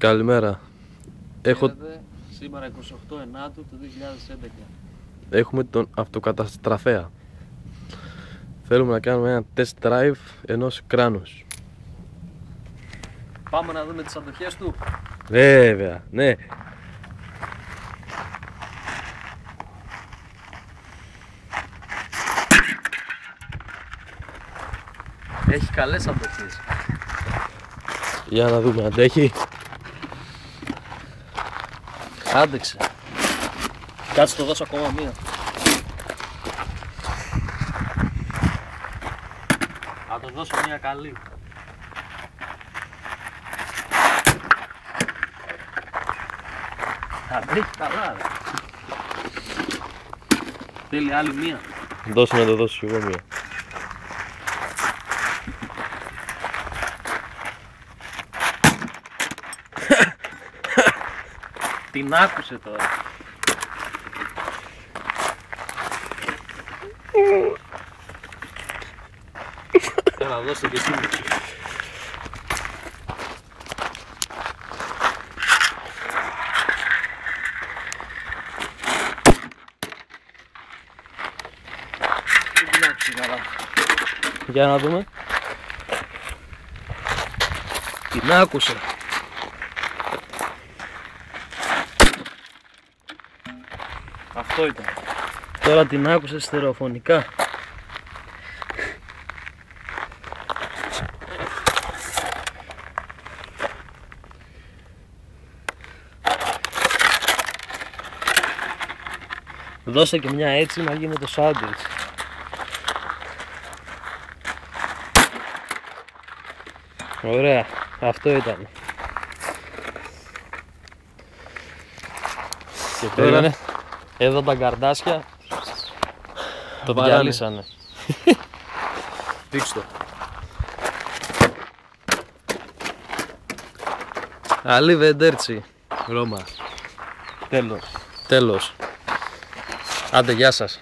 Καλημέρα. Σήμερα 28 Ενάτου του 2011. Έχουμε τον αυτοκαταστραφέα. Θέλουμε να κάνουμε ένα test drive ενός κράνους. Πάμε να δούμε τις αντοχές του. Βέβαια, ναι. Έχει καλές αντοχές. Για να δούμε, αντέχει. Άντεξε. Κάτσε το δώσω ακόμα μία. Θα το δώσω μία καλή. Αντέχει καλά ρε. Θέλει άλλη μία. Δώσε να το δώσω κι εγώ μία. Την άκουσε τώρα. Τώρα δώστε και εσύ. Την άκουσε καλά. Για να δούμε. Την άκουσε. Αυτό ήταν. Τώρα την άκουσε στερεοφωνικά. Δώσε και μια έτσι να γίνει το σάντουιτς. Ωραία, αυτό ήταν. Και τώρα εδώ τα καρδάσια το διαλύσανε. Δείξτε το. Αλή Βεντέρτσι. Ρώμα. Τέλος. Τέλος. Άντε, γεια σας.